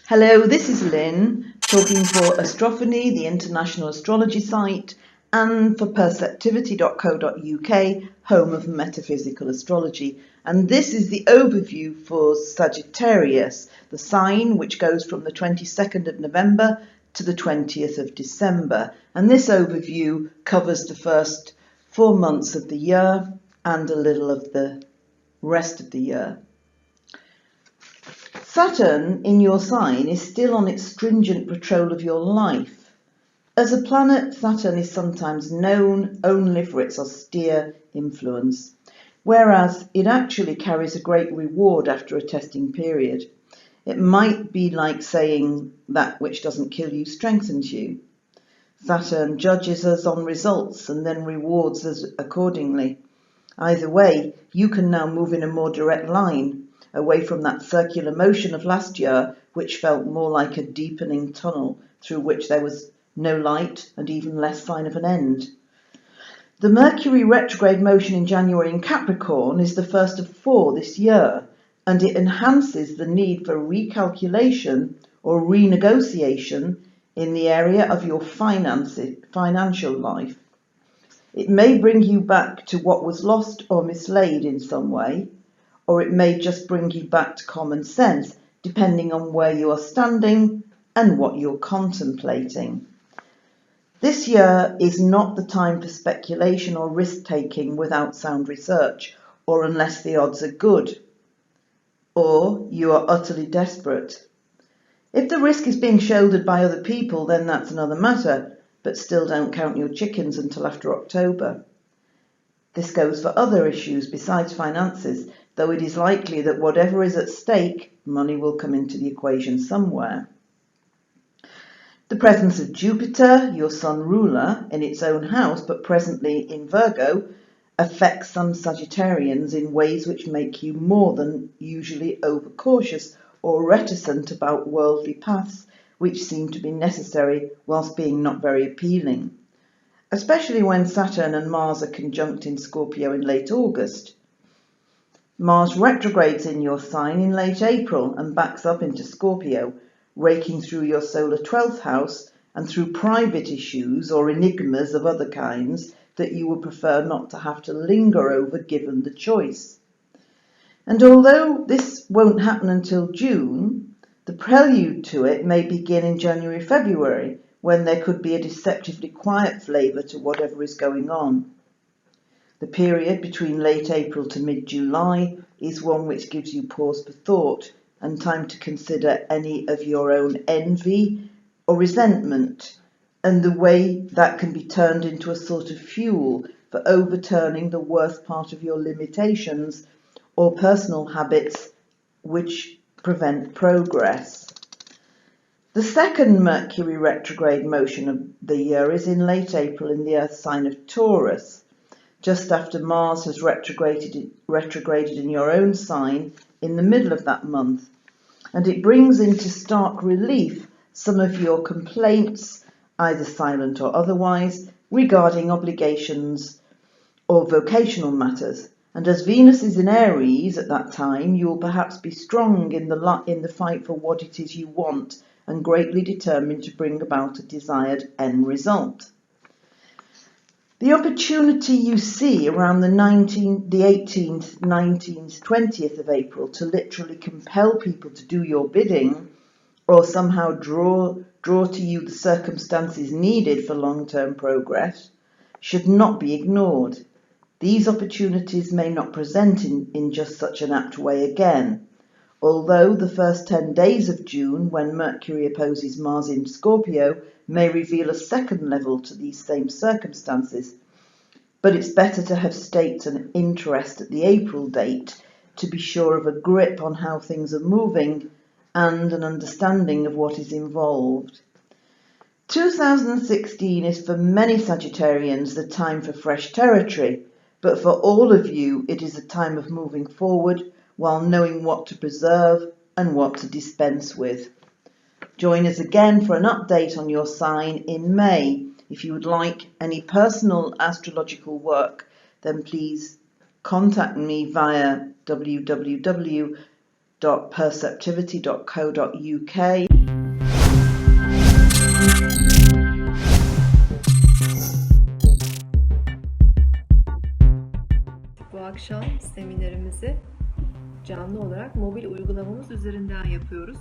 Hello, this is Lynn, talking for Astrophony, the international astrology site, and for perceptivity.co.uk, home of metaphysical astrology. And this is the overview for Saggitarius, the sign which goes from the 22nd of November to the 20th of December. And this overview covers the first 4 months of the year and a little of the rest of the year. Saturn in your sign is still on its stringent patrol of your life. As a planet, Saturn is sometimes known only for its austere influence, whereas it actually carries a great reward after a testing period. It might be like saying that which doesn't kill you strengthens you. Saturn judges us on results and then rewards us accordingly. Either way, you can now move in a more direct line, away from that circular motion of last year, which felt more like a deepening tunnel through which there was no light and even less sign of an end. The Mercury retrograde motion in January in Capricorn is the first of 4 this year, and it enhances the need for recalculation or renegotiation in the area of your financial life. It may bring you back to what was lost or mislaid in some way, or it may just bring you back to common sense, depending on where you are standing and what you're contemplating. This year is not the time for speculation or risk-taking without sound research, or unless the odds are good, or you are utterly desperate. If the risk is being shouldered by other people, then that's another matter, but still don't count your chickens until after October. This goes for other issues besides finances, though it is likely that whatever is at stake, money will come into the equation somewhere. The presence of Jupiter, your sun ruler, in its own house but presently in Virgo, affects some Sagittarians in ways which make you more than usually overcautious or reticent about worldly paths which seem to be necessary whilst being not very appealing, especially when Saturn and Mars are conjunct in Scorpio in late August. Mars retrogrades in your sign in late April and backs up into Scorpio, raking through your solar 12th house and through private issues or enigmas of other kinds that you would prefer not to have to linger over given the choice. And although this won't happen until June, the prelude to it may begin in January-February, when there could be a deceptively quiet flavour to whatever is going on. The period between late April to mid-July is one which gives you pause for thought and time to consider any of your own envy or resentment, and the way that can be turned into a sort of fuel for overturning the worst part of your limitations or personal habits which prevent progress. The second Mercury retrograde motion of the year is in late April in the Earth sign of Taurus, just after Mars has retrograded in your own sign in the middle of that month, and it brings into stark relief some of your complaints, either silent or otherwise, regarding obligations or vocational matters. And as Venus is in Aries at that time, you will perhaps be strong in the fight for what it is you want and greatly determined to bring about a desired end result. The opportunity you see around the 18th, 19th, 20th of April to literally compel people to do your bidding or somehow draw to you the circumstances needed for long-term progress should not be ignored. These opportunities may not present in just such an apt way again, although the first 10 days of June, when Mercury opposes Mars in Scorpio, may reveal a second level to these same circumstances. But it's better to have staked an interest at the April date to be sure of a grip on how things are moving and an understanding of what is involved. 2016 is for many Sagittarians the time for fresh territory, but for all of you it is a time of moving forward while knowing what to preserve and what to dispense with. Join us again for an update on your sign in May. If you would like any personal astrological work, then please contact me via www.perceptivity.co.uk. akşam seminerimizi canlı olarak mobil uygulamamız üzerinden yapıyoruz.